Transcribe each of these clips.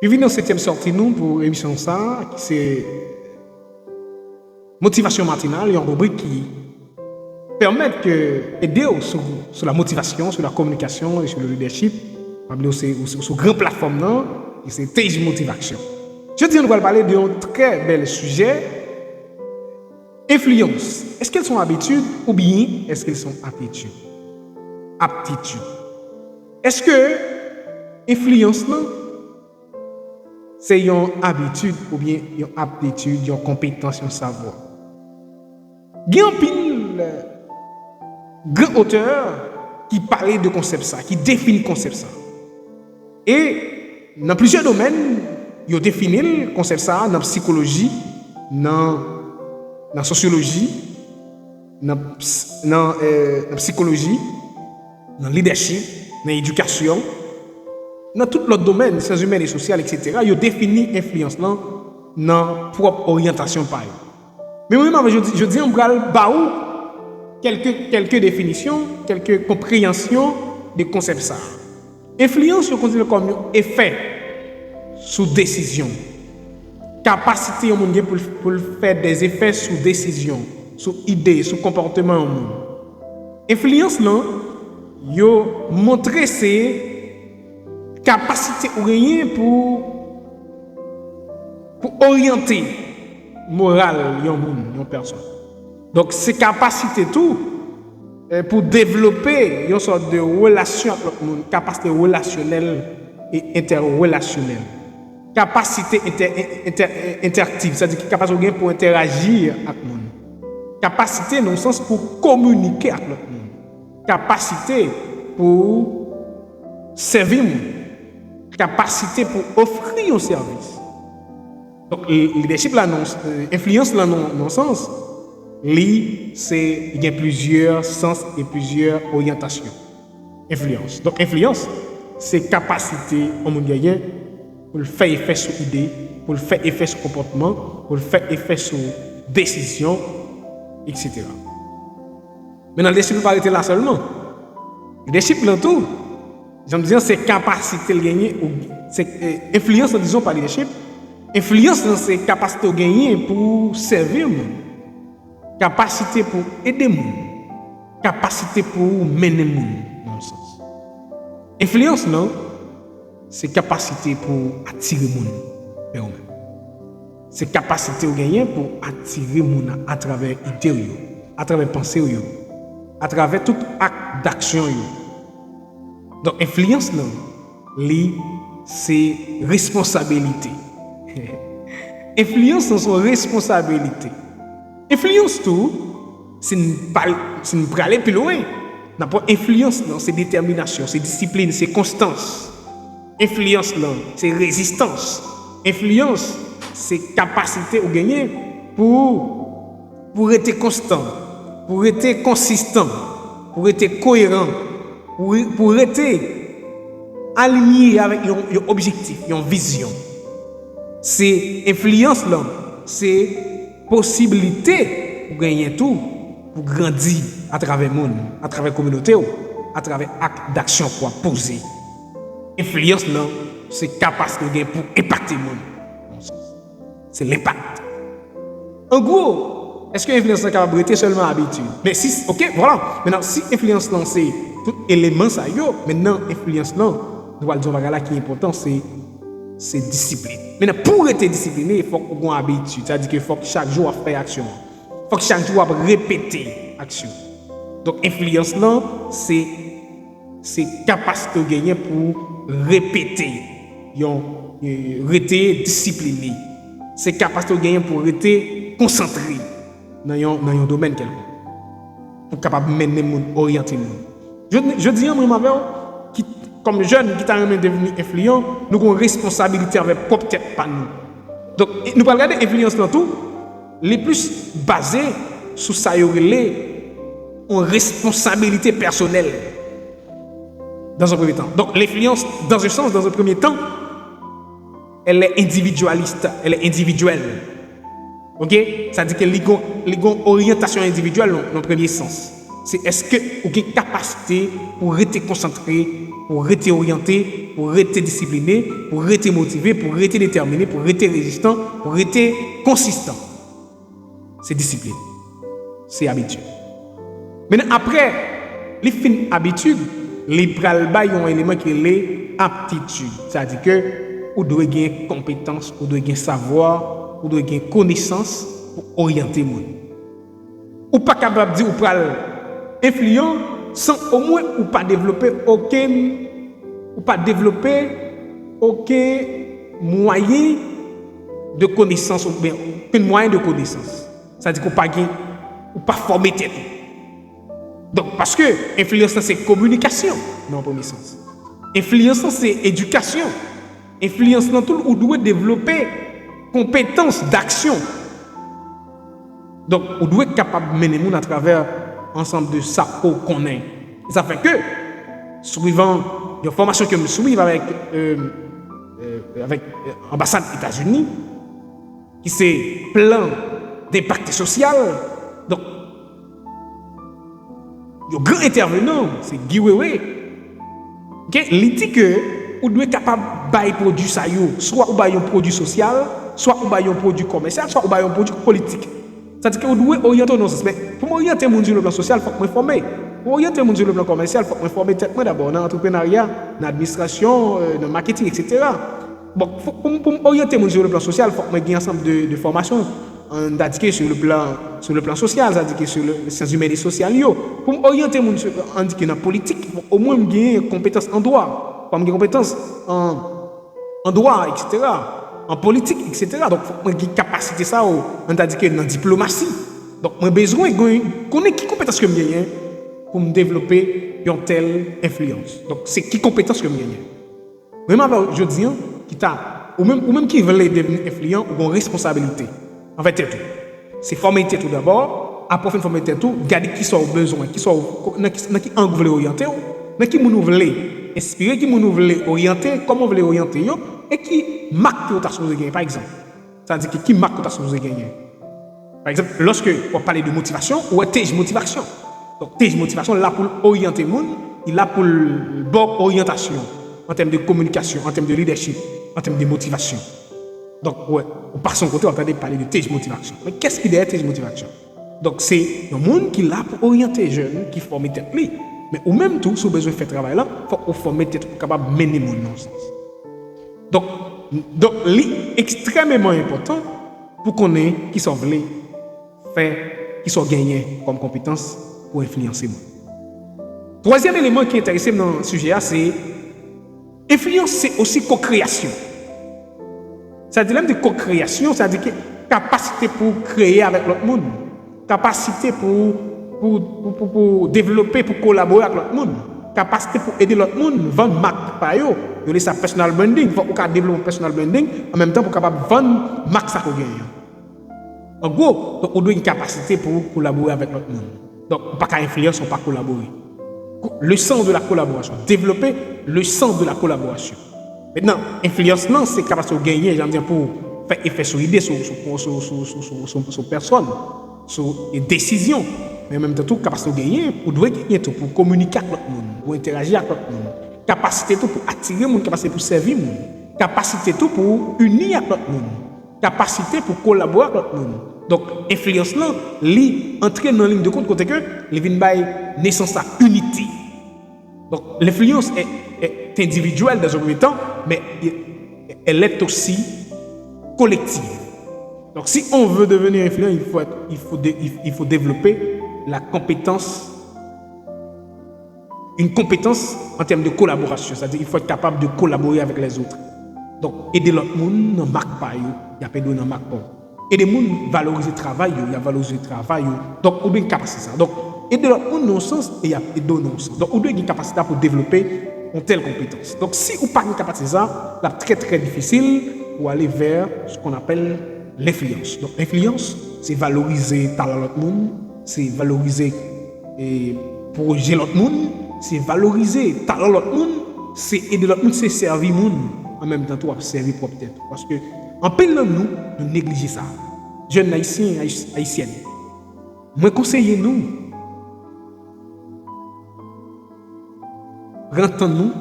Puis dans 7e sortie nous pour l'émission ça, c'est motivation matinale, une rubrique qui permet d'aider sur la motivation, sur la communication et sur le leadership. Sur grande plateforme non, et c'est TJ Motivation. Je dis on va parler d'un très bel sujet. Influence. Est-ce qu'elles sont habitudes ou bien est-ce qu'elles sont aptitudes? Aptitude. Est-ce que influence non, c'est une habitude ou bien une aptitude, une compétence, un savoir? Il y a un pile grand auteur qui parlait de concept ça, qui définit le concept ça. Et dans plusieurs domaines, il définit le concept ça dans la psychologie, dans la sociologie, dans la psychologie, dans le leadership, dans l'éducation, dans tout l'autre domaine, sciences humaines et sociales, etc. Il définit l'influence dans la propre orientation par eux. Mais moi, je dis, on va baou quelques définitions, quelques compréhensions des concepts ça. Influence, je considère comme effet sous décision. Capacité au monde pour faire des effets sous décision, sous idée, sous comportement. Influence, non, yo montrer ses capacités ou rien pour orienter morale une personne. Donc ces capacités tout pour développer une sorte de relation avec le monde, capacité relationnelle et interrelationnelle. Capacité interactive, c'est-à-dire capacité pour interagir avec le monde. Capacité dans le sens pour communiquer avec le monde. Capacité pour servir le monde. Capacité pour offrir un service. Donc, le leadership, l'influence, dans le sens, il y a plusieurs sens et plusieurs orientations. Influence. Donc, influence, c'est capacité au monde gagné pour le faire effet sur l'idée, pour le faire effet sur le comportement, pour le faire effet sur décision, etc. Mais dans le leadership, il ne faut pas arrêter là seulement. Le leadership, dans tout, j'aime dire, c'est capacité de gagner, c'est influence, disons, par le leadership. Influence dans ses capacités de gagner pour servir, capacité pour aider, capacité pour mener, dans le sens. Influence, non, c'est capacité pour attirer les gens vers eux-mêmes. C'est capacité de gagner pour attirer les gens à travers l'idée, à travers la pensée, à travers tout acte d'action. Donc, influence, non, c'est responsabilité. Influence dans son responsabilité. Influence tout, c'est ne pas aller plus loin. D'abord, influence, c'est détermination, c'est discipline, c'est constance. Influence, c'est résistance. Influence, c'est capacité au gagner pour être constant, pour être consistant, pour être cohérent, pour être aligné avec un objectif, une vision. C'est influence, c'est possibilité pour gagner tout, pour grandir à travers le monde, à travers la communauté, à travers l'acte d'action qu'on a posé. Influence, c'est capacité de gagner pour impacter le monde. C'est l'impact. En gros, est-ce que l'influence est capable de seulement habitude? Mais si, ok, voilà. Maintenant, si l'influence, c'est tout élément, ça y est, maintenant, l'influence, nous allons dire là qui est important, c'est discipline. Maintenant, pour être discipliné, il faut qu'on ait une habitude. C'est-à-dire qu'il faut que chaque jour faire action. Il faut que chaque jour répéter action. Donc, influence, c'est capacité de gagner pour répéter. Rester discipliné. C'est capacité de gagner pour rester concentré dans un domaine quelconque. Pour capable de mener le monde, orienter le monde. Je dis à moi, comme jeune qui t'a devenu influent, nous avons une responsabilité avec propre tête par nous. Donc, nous allons regarder l'influence dans tout, les plus basés sur ça, une responsabilité personnelle dans un premier temps. Donc, l'influence, dans un sens, dans un premier temps, elle est individualiste, elle est individuelle. Ok? Ça dit qu'elle a une orientation individuelle dans le premier sens. C'est est-ce que vous avez une capacité pour rester concentré pour rester orienté, pour rester discipliné, pour rester motivé, pour rester déterminé, pour rester résistant, pour rester consistant. C'est discipline. C'est habitude. Maintenant, après, les fins habitudes, les pral bay un élément qui est l'aptitude. C'est-à-dire que vous devez gagner compétence, vous devez gagner savoir, vous devez gagner connaissance pour orienter le monde. Ou pas capable de dire ou pral influent sans au moins ou pas développer aucun moyen de connaissance ou bien aucun moyen de connaissance. C'est-à-dire qu'on pas gagner ou pas former tête. Donc parce que influence c'est communication dans le premier sens. Influence c'est éducation. Influence dans tout où doit développer compétences d'action. Donc on doit être capable de mener à travers ensemble de ça qu'on connaît. Ça fait que suivant une formation que je suis avec l'ambassade des États-Unis qui c'est plan d'impact social. Donc le grand intervenant, c'est Guy Wewe. Il dit que vous devez être capable de faire produit ça, soit vous un produit social, soit vous un produit commercial, soit vous un produit politique. C'est-à-dire que vous devez orienter nos aspects. Pour orienter le monde sur le plan social, il faut que je me forme. Pour orienter le monde sur le plan commercial, il faut que je me forme d'abord dans l'entrepreneuriat, dans l'administration, dans le marketing, etc. Bon, pour orienter le monde sur le plan social, il faut que je gagne un ensemble de formations. D'indiquer sur le plan social, c'est-à-dire sur les sciences humaines et sociales. Pour orienter mon indiquer dans la politique, au moins gagner compétences en droit, pour gagner compétences en droit, etc. En politique, etc. Donc, il faut gagner capacité ça, on indiquer dans la diplomatie. Donc, j'ai besoin de connaître qui compétences que je gagne pour me développer une telle influence. Donc, c'est qui compétences que je gagne. Vraiment, je dis, qui t'a, ou même qui veut devenir influent, ou une responsabilité. En fait, c'est tout. C'est former tout d'abord, après former tout, garder qui sont besoin, qui sont dans qui angle voulez orienter, dans qui nous voulez inspirer, qui nous voulez orienter, comment vous voulez orienter, et qui marque que vous avez gagné, par exemple. C'est-à-dire qui marque que vous avez gagné. Par exemple, lorsque on parle de motivation, ou est motivation. Donc, motivation, là pour orienter le monde, il est là pour le bon orientation, en termes de communication, en termes de leadership, en termes de motivation. Donc, ouais, par son côté, on entend parler de tes motivation. Mais qu'est-ce qui est derrière tes motivation? Donc, c'est le monde qui est là pour orienter les jeunes, qui forme tête. Mais ou même tout, si vous avez besoin de faire travail là, il faut former tête pour capable de mener mon sens. Donc, c'est extrêmement important pour qu'on ait qui sont voulés faire, qui sont gagnés comme compétence pour influencer moi. Troisième élément qui est intéressant dans le sujet, c'est influence, c'est aussi co-création. C'est-à-dire même de co-création, c'est-à-dire que capacité pour créer avec l'autre monde, capacité pour développer, pour collaborer avec l'autre monde, capacité pour aider l'autre monde, vendre marque par eux, donner sa personal branding, il faut développer personal branding, en même temps pour capable vendre marque ça qu'on gagne. En gros, donc, on doit une capacité pour collaborer avec l'autre monde. Donc, pas qu'à influence, on pas collaborer. Le sens de la collaboration, développer le sens de la collaboration. Maintenant, influence, non, c'est capable de gagner, j'aime dire, pour faire effet sur l'idée, sur personne, sur les décisions. Mais en même temps, capacité de gagner, pour gagner tout, pour communiquer avec l'autre monde, pour interagir avec l'autre monde. Capacité tout pour attirer le monde, capacité pour servir le monde. Capacité tout pour unir avec l'autre monde. Capacité pour collaborer avec l'autre monde. Donc, influence, non, lui, entrer dans la ligne de compte, côté que, les vins by naissance à unité. Donc, l'influence est individuelle dans un premier temps, mais elle est aussi collective. Donc, si on veut devenir influent, il faut développer la compétence, une compétence en termes de collaboration. C'est-à-dire qu'il faut être capable de collaborer avec les autres. Donc, aider l'autre monde ne marque pas, il y a pas de ne marque pas. Aider les gens valoriser le travail, il y a valoriser le travail. Donc, on doit une capacité ça. Donc, aider l'autre monde dans le sens et il y a aider dans le sens. Donc, on doit une capacité pour développer une telle compétence. Donc, si on n'a pas une capacité ça, c'est très très difficile pour aller vers ce qu'on appelle l'influence. Donc, l'influence, c'est valoriser le talent de l'autre monde, c'est valoriser et projet l'autre monde, c'est valoriser le talent de l'autre monde, c'est aider l'autre monde, c'est servir le monde. En même temps, tu vas servir propre tête. Parce que, en peine de nous négliger ça. Jeunes haïtiens, haïtiennes, moi conseiller nous, rentons-nous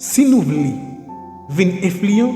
si nous voulons venir influent